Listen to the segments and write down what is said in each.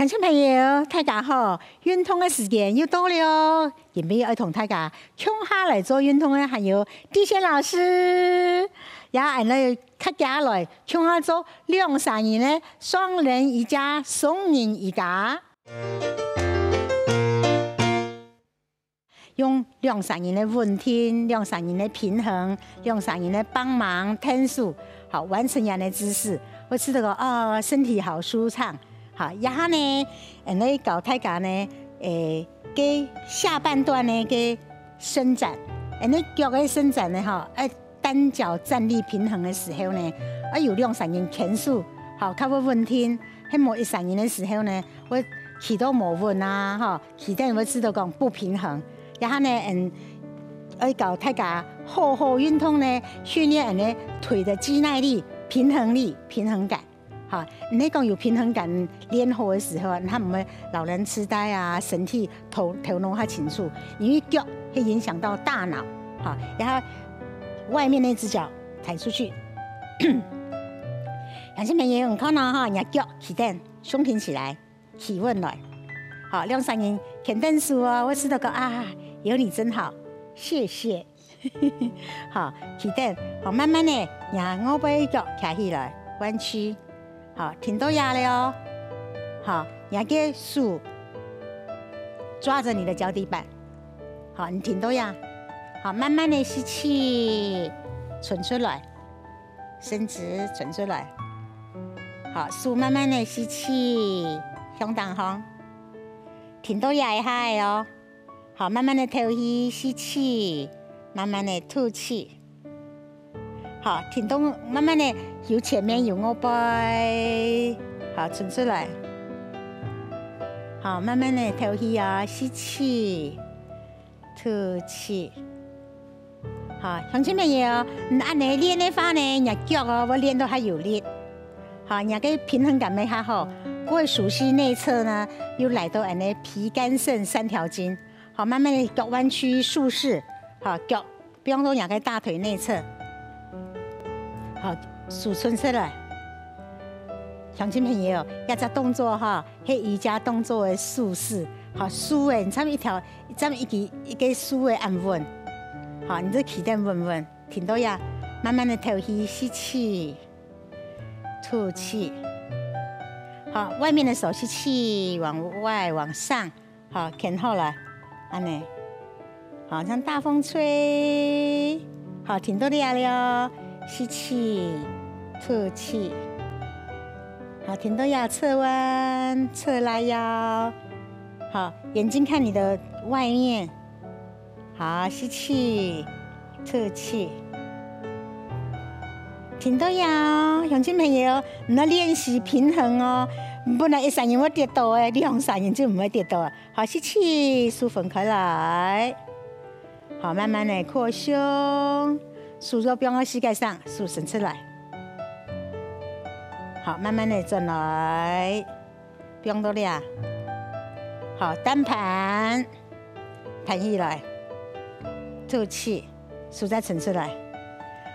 乡亲朋友，大家好！运动的时间又到了，准备要同大家共下来做运动的还有地线老师，也俺们客家来共下做2、3人的双人瑜伽、双人瑜伽，用2、3人的稳定、2、3人的平衡、2、3人的帮忙、天数，好完成这样的姿势，我知道身体好舒畅。好，然后呢，你搞大家呢，给下半段呢，给伸展，你脚的伸展呢，哈，单脚站立平衡的时候呢，有2、3人天数，好，较稳定。喺某1、3人的时候呢，我起到冇稳啊，哈，起到我知道讲不平衡。然后呢，搞大家好运动呢，训练人的腿的肌耐力、平衡力、平衡感。好，你讲有平衡感练好的时候，他们会老人痴呆啊，身体头脑还清楚，因为脚会影响到大脑。好，然后外面那只脚抬出去，乡亲朋友，你看到哈，人家脚起蹬，胸挺起来，起稳来。好，2、3人肯定数哦，我知道个啊，有你真好，谢谢。好，起蹬，好，慢慢的，让我把脚抬起来，弯曲。好，挺到压了哦。好，两个手抓着你的脚底板。好，你挺到压。好，慢慢的吸气，存出来，伸直，存出来。好，手慢慢的吸气，向当方，挺到压一下哦。好，慢慢的吐气，吸气，慢慢的吐气。好，挺动，慢慢的由前面由后背，好，存出来。好，慢慢的吐气啊，吸气，吐气。好，乡亲朋友，按你练的话呢，人家脚我练到还有力。好，人家个平衡感没还好。过熟悉内侧呢，又来到俺的脾肝肾3条筋。好，慢慢的脚弯曲竖式。好，脚，比方说人家个大腿内侧。好，手伸出来，乡亲朋友，一只动作哈，係瑜伽动作的竖式。好，竖的，你差不多一个竖的按稳。好，你这起蹬稳稳，挺到呀，慢慢的吐气，吸气，吐气。好，外面的手吸气，往外往上，好，挺好了，安尼，好像大风吹，好，挺到呀了。吸气，吐气。好，挺到腰，侧弯，侧拉腰。好，眼睛看你的外面。好，吸气，吐气。挺到腰，乡亲朋友，你要练习平衡哦，不能1、3人会跌倒诶，2、3人就唔会跌倒啊。好，吸气，手分开来。好，慢慢的扩胸。手就放在膝盖上，手伸出来。好，慢慢的转来，放到了。好，单盘，盘起来，吐气，手再伸出来。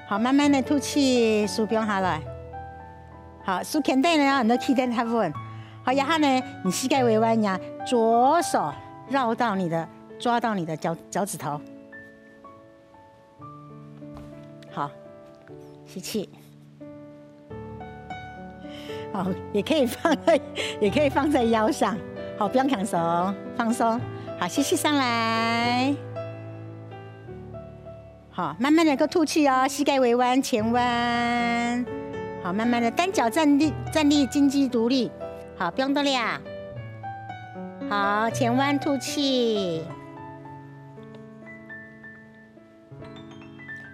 好，慢慢的吐气，手放下来。好，手肯定呢，你的起蹬太稳。好，然后呢，你膝盖微弯呀，左手绕到抓到你的脚趾头。好，吸气。好，也可以放在腰上。好，不用扛手，放松。好，吸气上来。好，慢慢的够吐气哦，膝盖微弯，前弯。好，慢慢的单脚站立，经济独立。好，不用动了。好，前弯吐气。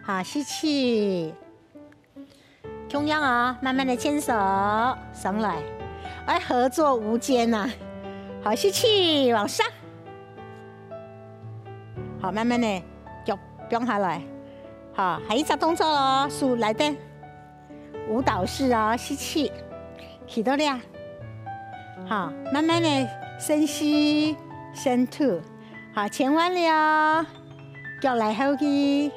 好，吸气，同样啊，慢慢的牵手上来，合作无间呐。好，吸气往上，好，慢慢的脚放下来。好，还一只动作哦，手来的舞蹈式哦，吸气，起到了。好，慢慢的深吸深吐。好，前弯了，脚来后去。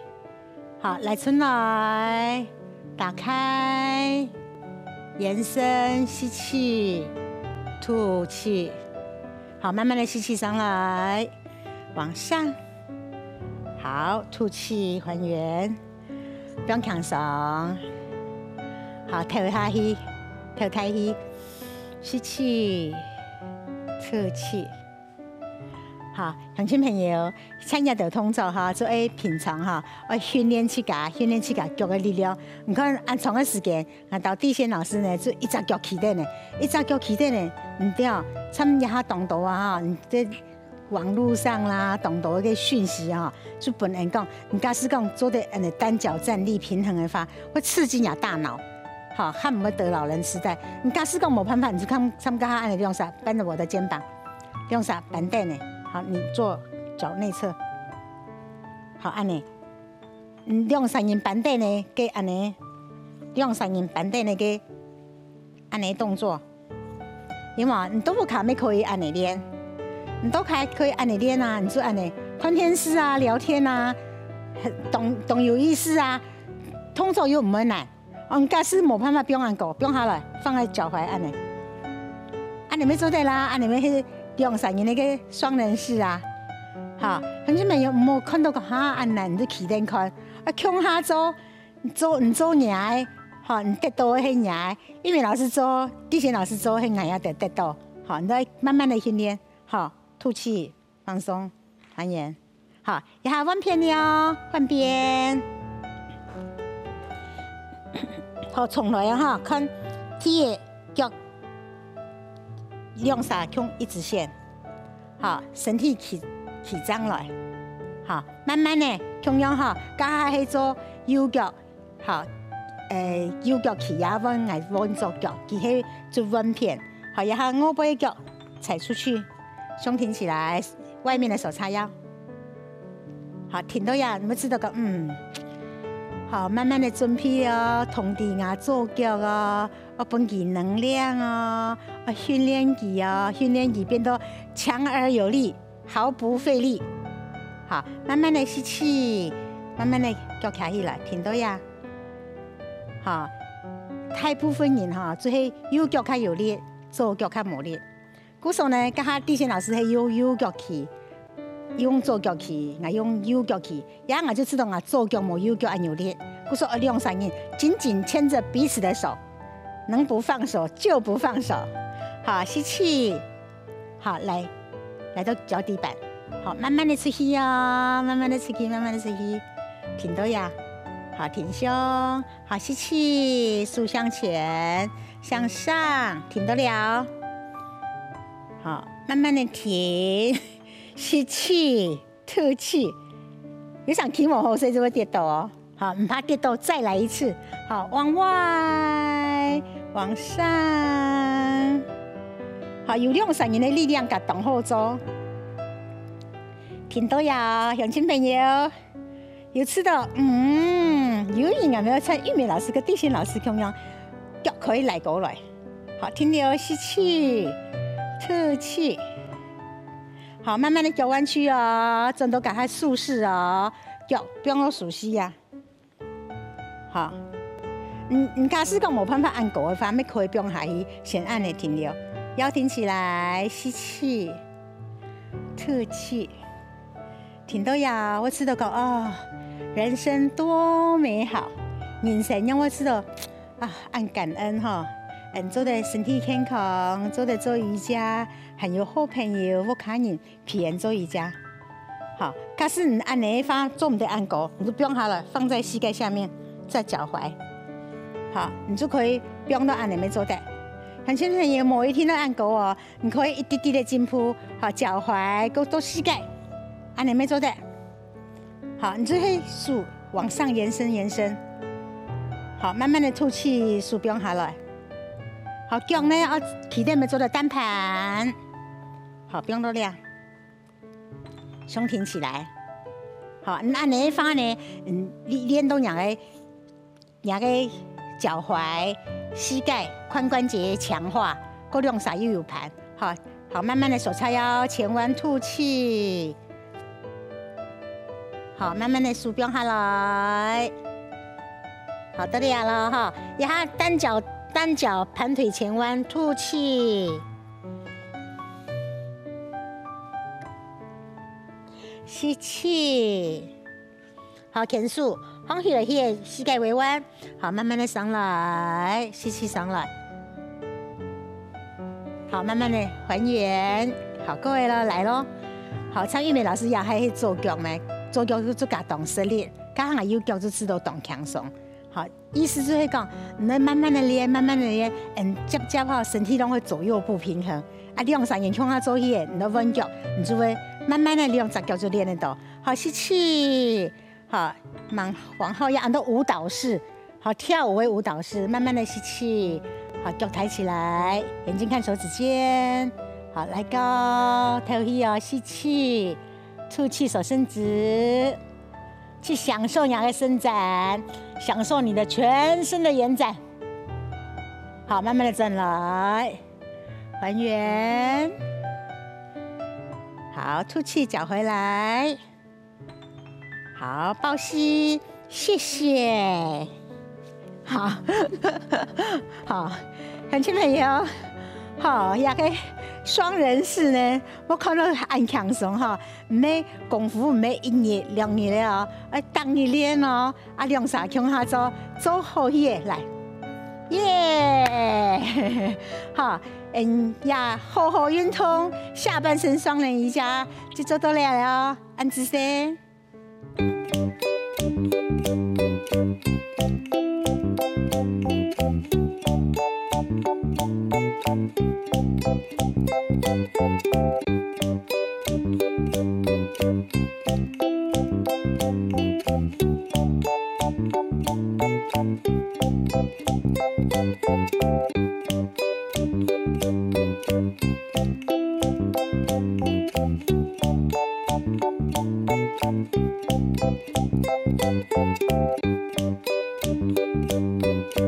好，来出来，打开，延伸，吸气，吐气。好，慢慢的吸气上来，往上。好，吐气还原，不用强松。好，吐下去，吐开去，吸气，吐气。好，乡亲朋友，参加到通做哈，做平常哈，要训练自家脚的力量。你看按同个时间，到地线老师呢，就一只脚起的呢，一只脚起的呢，唔对，参加下动作啊哈，你在网络上啦，动作个讯息啊，就本人讲，你假使讲做的单脚站立平衡的话，会刺激你大脑。好，还唔会得老人痴呆。你假使讲冇办法，你就看参加下按的用啥，搬着我的肩膀，用啥板凳呢？好，你做脚内侧。好，安尼，用三人板凳呢，给安尼，用三人板凳呢，给安尼动作。因为你都不卡没可以安尼练，你都可以安尼练啊，你就安尼看电视啊，聊天啊，懂有意思啊，动作又唔会难。你假使冇办法，不用按狗，不用下来，放在脚踝安尼，安尼要做得啦，安尼要去。用三人那个双人式啊，好，乡亲朋友唔好看到个哈安难，你就起点看，强下做赢的，好，你得到迄赢的，因为老师做，地线老师做，迄硬也得到，好，你再慢慢的训练，好，吐气，放松，还原，好，一下换边了，换边，好，重来啊哈，看踢的脚。用啥用一直线，好，身体起张来，好，慢慢的同样哈，加下去做右脚，好，右脚起也稳，来稳左脚，其实就稳片，好，然后我背脚踩出去，胸挺起来，外面的手叉腰，好，挺到呀，你们知道个好，慢慢的准备哦，通地啊，做脚啊，分给能量啊，训练机啊，训练机变得强而有力，毫不费力。好，慢慢的吸气，慢慢的脚抬起来，挺到呀。好，大部分人哈，最后右脚较有力，左脚较无力。古时候呢，甲下地线老师係用右脚起。用左脚起，我用右脚起，然后我就知道我左脚冇右脚按有力。我说两三人紧紧牵着彼此的手，能不放手就不放手。好，吸气，好来到脚底板，好，慢慢的出气哦，慢慢的出气，慢慢的出气，挺到呀。好，挺胸，好，吸气，竖向前，向上，挺得了。好，慢慢的挺。吸气，吐气。有想提往后睡就会跌倒哦。好，唔怕跌倒，再来一次。好，往外，往上。好，有两三人的力量甲动后做。挺到呀，乡亲朋友，有知道？有人有没有像玉美老师跟地心老师同样，脚可以来过来。好，听到吸气，吐气。好，慢慢的脚弯曲哦，真都赶快舒适哦，脚不用熟悉呀。好，你假使讲冇办法按狗的话，咪可以不用下去，先按的停留，腰挺起来，吸气，吐气，挺到呀。我知道讲哦，人生多美好，人生让我知道啊，按感恩哈。做的身体健康，做的做瑜伽，还有好朋友，我看人皮人做瑜伽。好，假使你按哪一方做唔得按狗，你就不用它了，放在膝盖下面，在脚踝。好，你就可以不用到按哪边做的。很亲朋友，某一天的按狗哦，你可以一滴滴的进步。好，脚踝到膝盖，按哪边做的。好，你就会数往上延伸延伸。好，慢慢的吐气，数不用下来。好，脚呢要起点没做的单盘，好，不用多量，胸挺起来。好，你按哪一方呢？练动两个脚踝、膝盖、髋关节强化，够用啥又有盘。好，好，慢慢的手叉腰，前弯吐气。好，慢慢的数不用下来。好，得了哈，然后单脚盘腿前弯，吐气。吸气。好，减速，放弃了去膝盖微弯。好，慢慢的上来，吸气上来。好，慢慢的还原。好，各位了，来咯。好，蔡玉美老师也喺做脚呢，做脚就加动实力，加上有脚就知道动轻松。好，意思就是讲，你慢慢的练，慢慢的练，渐渐哈，身体拢会左右不平衡。啊，你用3眼向下做起，你的稳脚，你就会慢慢的用只脚就练得到。好，吸气。好，往后要按照舞蹈式，好，跳舞为舞蹈式，慢慢的吸气，好，脚抬起来，眼睛看手指尖，好，来高，头皮哦，吸气，吐气，手伸直，去享受你的伸展，享受你的全身的延展。好，慢慢的转来，还原，好，吐气，脚回来。好，抱膝，谢谢。好，好，很亲朋友，好，也个双人式呢，我看到很轻松哈，唔咩功夫，唔咩1日2日了哦，当你练哦，啊两三向下做好嘢来，耶，好，也好好运动，下半身双人瑜伽就做到了，按姿势。